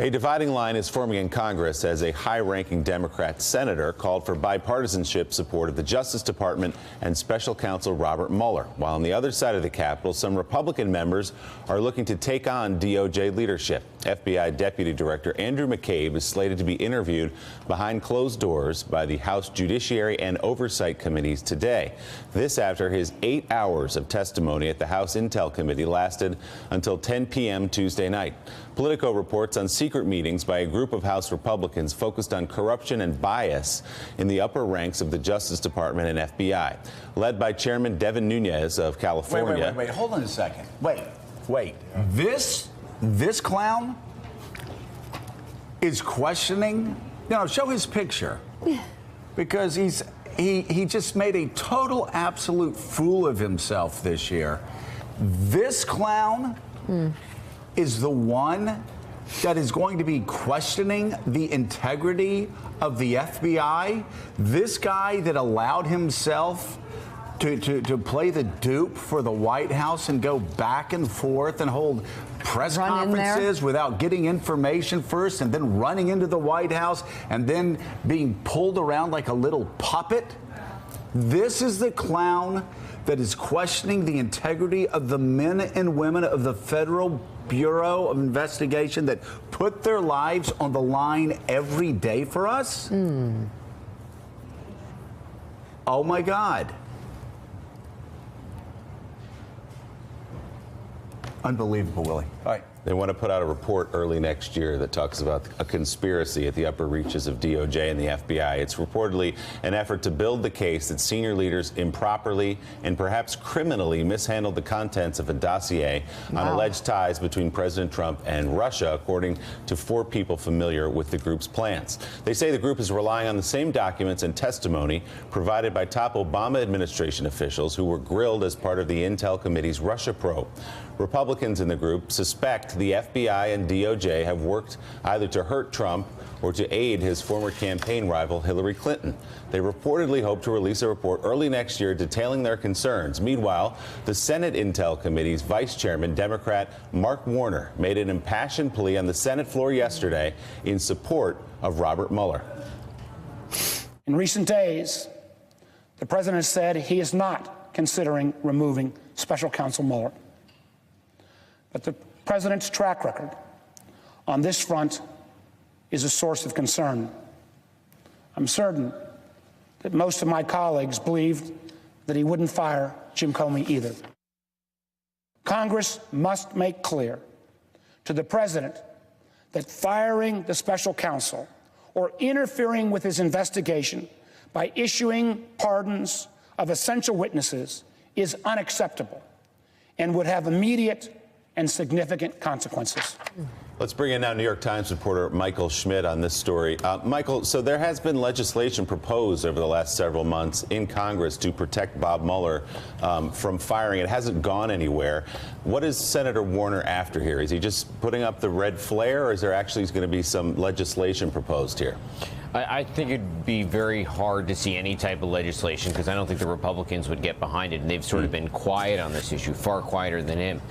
A dividing line is forming in Congress as a high-ranking Democrat senator called for bipartisanship support of the Justice Department and Special Counsel Robert Mueller. While on the other side of the Capitol, some Republican members are looking to take on DOJ leadership. FBI Deputy Director Andrew McCabe is slated to be interviewed behind closed doors by the House Judiciary and Oversight Committees today. This after his 8 hours of testimony at the House Intel Committee lasted until 10 p.m. Tuesday night. Politico reports on secret meetings by a group of House Republicans focused on corruption and bias in the upper ranks of the Justice Department and FBI. Led by Chairman Devin Nunes of California. Wait, hold on a second. Wait. This clown is questioning, show his picture. Because he just made a total absolute fool of himself this year. This clown is the one that is going to be questioning the integrity of the FBI. This guy that allowed himself to play the dupe for the White House and go back and forth and hold press conferences without getting information first and then running into the White House and then being pulled around like a little puppet. This is the clown that is questioning the integrity of the men and women of the Federal Bureau of Investigation that put their lives on the line every day for us? Oh, my God. Unbelievable, Willie. All right. They want to put out a report early next year that talks about a conspiracy at the upper reaches of DOJ and the FBI. It's reportedly an effort to build the case that senior leaders improperly and perhaps criminally mishandled the contents of a dossier on alleged ties between President Trump and Russia, according to 4 people familiar with the group's plans. They say the group is relying on the same documents and testimony provided by top Obama administration officials who were grilled as part of the Intel Committee's Russia probe. Republicans in the group suspect the FBI and DOJ have worked either to hurt Trump or to aid his former campaign rival Hillary Clinton. They reportedly hope to release a report early next year detailing their concerns. Meanwhile, the Senate Intel Committee's Vice Chairman, Democrat Mark Warner, made an impassioned plea on the Senate floor yesterday in support of Robert Mueller. In recent days, the president said he is not considering removing Special Counsel Mueller. But the president's track record on this front is a source of concern. I'm certain that most of my colleagues believed that he wouldn't fire Jim Comey either. Congress must make clear to the president that firing the special counsel or interfering with his investigation by issuing pardons of essential witnesses is unacceptable and would have immediate and significant consequences. Let's bring in now New York Times reporter Michael Schmidt on this story. Michael, so there has been legislation proposed over the last several months in Congress to protect Bob Mueller from firing. It hasn't gone anywhere. What is Senator Warner after here? Is he just putting up the red flare, or is there actually going to be some legislation proposed here? I think it'd be very hard to see any type of legislation because I don't think the Republicans would get behind it. And they've sort of been quiet on this issue, far quieter than him.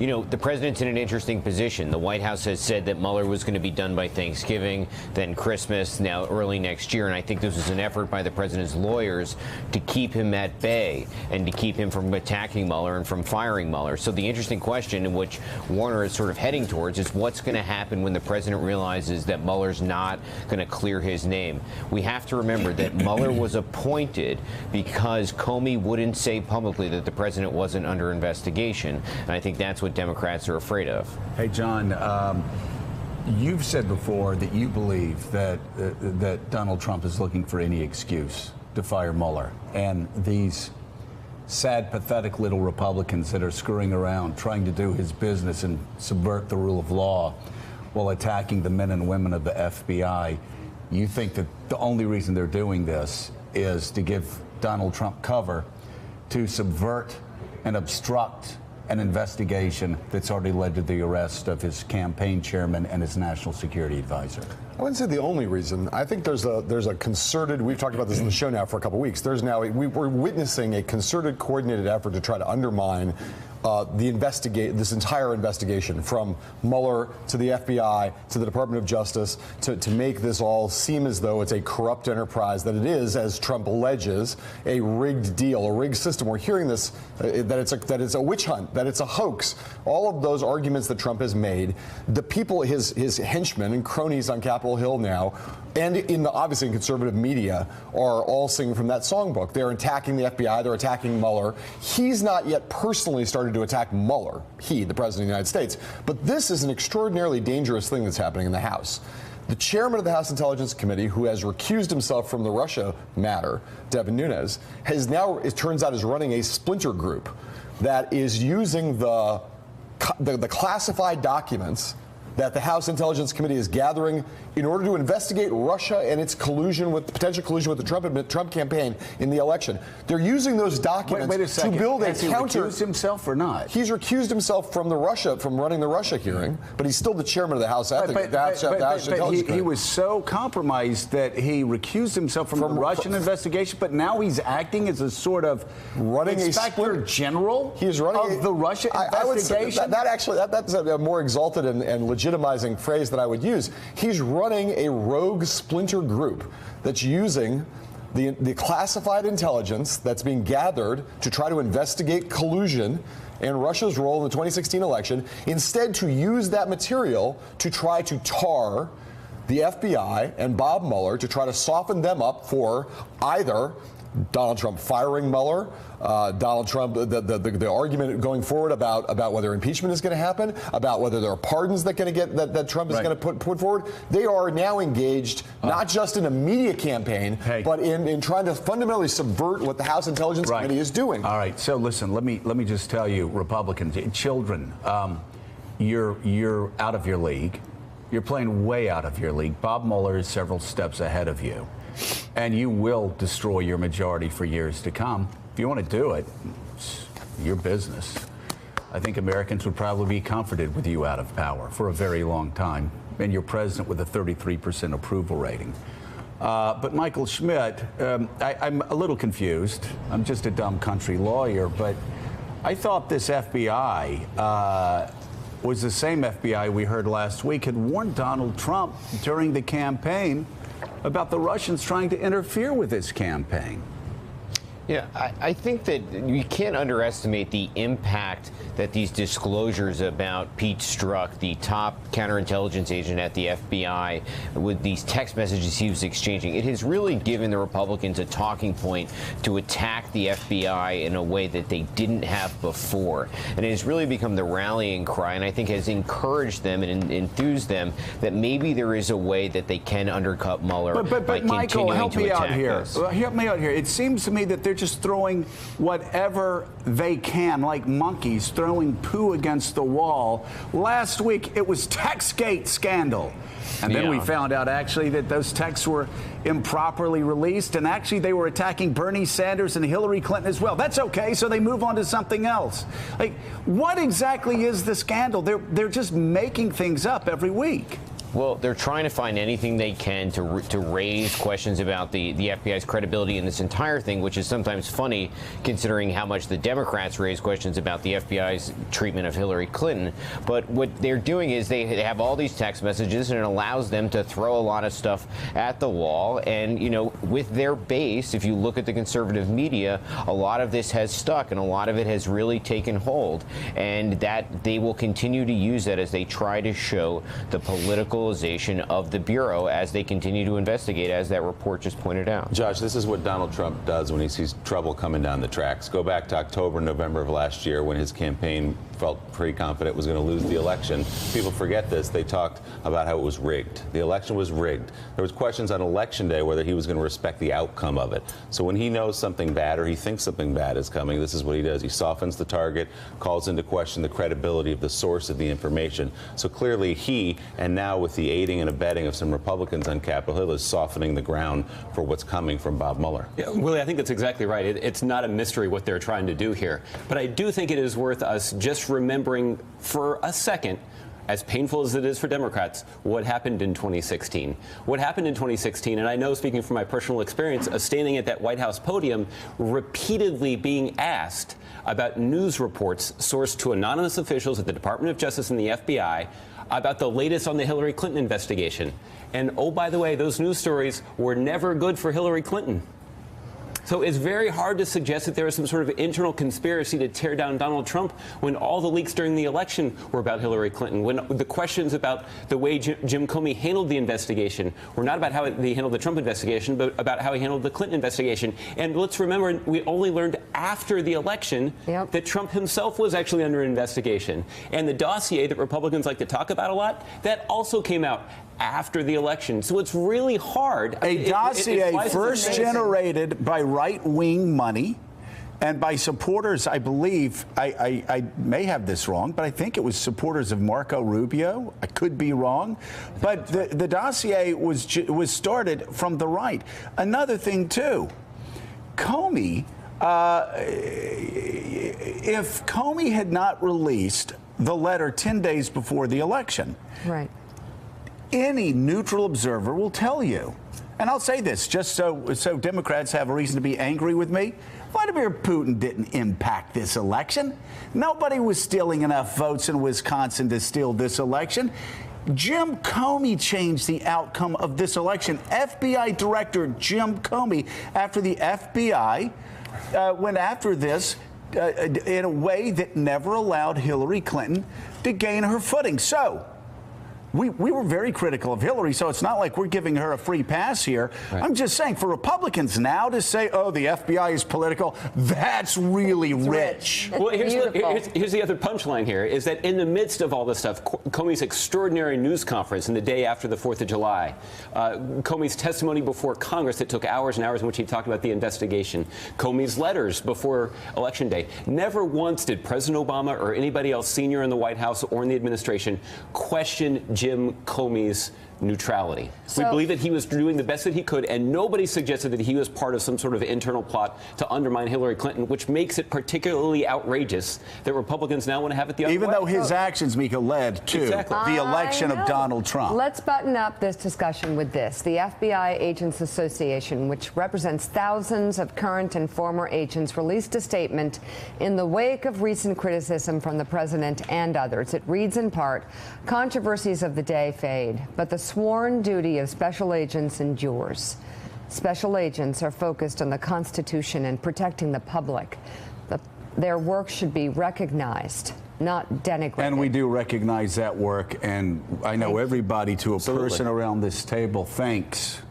The president's in an interesting position. The White House has said that Mueller was going to be done by Thanksgiving, then Christmas, now early next year. And I think this was an effort by the president's lawyers to keep him at bay and to keep him from attacking Mueller and from firing Mueller. So the interesting question in which Warner is sort of heading towards is what's going to happen when the president realizes that Mueller's not going to clear his name. We have to remember that Mueller was appointed because Comey wouldn't say publicly that the president wasn't under investigation. And I think that's what Democrats are afraid of. Hey, John, you've said before that you believe that Donald Trump is looking for any excuse to fire Mueller. And these sad, pathetic little Republicans that are screwing around, trying to do his business and subvert the rule of law while attacking the men and women of the FBI. You think that the only reason they're doing this is to give Donald Trump cover to subvert and obstruct an investigation that's already led to the arrest of his campaign chairman and his national security advisor? I wouldn't say the only reason. I think there's a concerted, we've talked about this in the show now for a couple of weeks, we're witnessing a concerted, coordinated effort to try to undermine this entire investigation, from Mueller to the FBI to the Department of Justice, to make this all seem as though it's a corrupt enterprise, that it is, as Trump alleges, a rigged deal, a rigged system. We're hearing this, that it's a witch hunt, that it's a hoax. All of those arguments that Trump has made, the people, his henchmen and cronies on Capitol Hill now, and obviously in conservative media, are all singing from that songbook. They're attacking the FBI, they're attacking Mueller. He's not yet personally started to attack Mueller, the President of the United States. But this is an extraordinarily dangerous thing that's happening in the House. The chairman of the House Intelligence Committee, who has recused himself from the Russia matter, Devin Nunes, has now, it turns out, is running a splinter group that is using the classified documents that the House Intelligence Committee is gathering in order to investigate Russia and its potential collusion with the Trump campaign in the election. They're using those documents to build a counter. Has he recused himself or not? He's recused himself from running the Russia hearing, but he's still the chairman of the House Ethics. But he was so compromised that he recused himself from the Russian investigation, but now he's acting as a sort of inspector general of the Russia investigation. That's a more exalted and legitimizing phrase that I would use. He's running a rogue splinter group that's using the classified intelligence that's being gathered to try to investigate collusion and Russia's role in the 2016 election, instead to use that material to try to tar the FBI and Bob Mueller, to try to soften them up for either Donald Trump firing Mueller, Donald Trump, the argument going forward about whether impeachment is going to happen, about whether there are pardons that Trump is going to put forward. They are now engaged not just in a media campaign, but in trying to fundamentally subvert what the House Intelligence Committee is doing. All right. So listen, let me just tell you, Republicans, children, you're out of your league. You're playing way out of your league. Bob Mueller is several steps ahead of you, and you will destroy your majority for years to come. If you want to do it, it's your business. I think Americans would probably be comforted with you out of power for a very long time, and you're president with a 33% approval rating. But Michael Schmidt, I'm a little confused. I'm just a dumb country lawyer, but I thought this FBI was the same FBI we heard last week had warned Donald Trump during the campaign about the Russians trying to interfere with his campaign. Yeah, I think that you can't underestimate the impact that these disclosures about Pete Strzok, the top counterintelligence agent at the FBI, with these text messages he was exchanging, it has really given the Republicans a talking point to attack the FBI in a way that they didn't have before. And it has really become the rallying cry, and I think has encouraged them and enthused them that maybe there is a way that they can undercut Mueller. But Michael, help me out here. Help me out here. It seems to me that they're just throwing whatever they can, like monkeys throwing poo against the wall. Last week, it was TextGate scandal. And then we found out, actually, that those texts were improperly released, and actually they were attacking Bernie Sanders and Hillary Clinton as well. That's okay, so they move on to something else. Like, what exactly is the scandal? They're just making things up every week. Well, they're trying to find anything they can to raise questions about the FBI's credibility in this entire thing, which is sometimes funny considering how much the Democrats raise questions about the FBI's treatment of Hillary Clinton. But what they're doing is they have all these text messages, and it allows them to throw a lot of stuff at the wall. And, you know, with their base, if you look at the conservative media, a lot of this has stuck, and a lot of it has really taken hold. And that they will continue to use that as they try to show the political of the Bureau as they continue to investigate, as that report just pointed out. Josh, this is what Donald Trump does when he sees trouble coming down the tracks. Go back to October, November of last year when his campaign felt pretty confident was going to lose the election. People forget this. They talked about how it was rigged. The election was rigged. There was questions on Election Day whether he was going to respect the outcome of it. So when he knows something bad or he thinks something bad is coming, this is what he does. He softens the target, calls into question the credibility of the source of the information. So clearly he, and now with the aiding and abetting of some Republicans on Capitol Hill, is softening the ground for what's coming from Bob Mueller. Yeah, Willie, I think that's exactly right. It's not a mystery what they're trying to do here. But I do think it is worth us just remembering for a second as painful as it is for Democrats, what happened in 2016. What happened in 2016, and I know, speaking from my personal experience of standing at that White House podium, repeatedly being asked about news reports sourced to anonymous officials at the Department of Justice and the FBI about the latest on the Hillary Clinton investigation. And oh, by the way, those news stories were never good for Hillary Clinton. So it's very hard to suggest that there is some sort of internal conspiracy to tear down Donald Trump when all the leaks during the election were about Hillary Clinton, when the questions about the way Jim Comey handled the investigation were not about how he handled the Trump investigation, but about how he handled the Clinton investigation. And let's remember, we only learned after the election that Trump himself was actually under investigation. And the dossier that Republicans like to talk about a lot, that also came out after the election. So it's really hard. A dossier first generated by right-wing money and by supporters, I believe, I may have this wrong, but I think it was supporters of Marco Rubio. I could be wrong. But the dossier was started from the right. Another thing, too, Comey, if Comey had not released the letter 10 days before the election, right, any neutral observer will tell you, and I'll say this just so Democrats have a reason to be angry with me, Vladimir Putin didn't impact this election. Nobody was stealing enough votes in Wisconsin to steal this election. Jim Comey changed the outcome of this election. FBI Director Jim Comey, after the FBI went after this in a way that never allowed Hillary Clinton to gain her footing. So we were very critical of Hillary, so it's not like we're giving her a free pass here. Right. I'm just saying, for Republicans now to say, oh, the FBI is political, that's really rich. Well, here's the other punchline here, is that in the midst of all this stuff, Comey's extraordinary news conference in the day after the 4th of July, Comey's testimony before Congress that took hours and hours in which he talked about the investigation, Comey's letters before Election Day, never once did President Obama or anybody else senior in the White House or in the administration question Jim Comey's neutrality. We believe that he was doing the best that he could, and nobody suggested that he was part of some sort of internal plot to undermine Hillary Clinton, which makes it particularly outrageous that Republicans now want to have it the other way. Even though his actions, Mika, led to the election of Donald Trump. Let's button up this discussion with this. The FBI Agents Association, which represents thousands of current and former agents, released a statement in the wake of recent criticism from the president and others. It reads in part, "Controversies of the day fade, but the sworn duty of special agents endures. Special agents are focused on the Constitution and protecting the public. Their work should be recognized, not denigrated." And we do recognize that work, and I know everybody to a person around this table thanks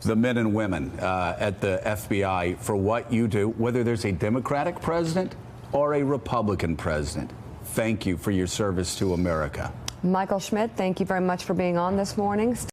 the men and women at the FBI for what you do, whether there's a Democratic president or a Republican president. Thank you for your service to America. Michael Schmidt, thank you very much for being on this morning.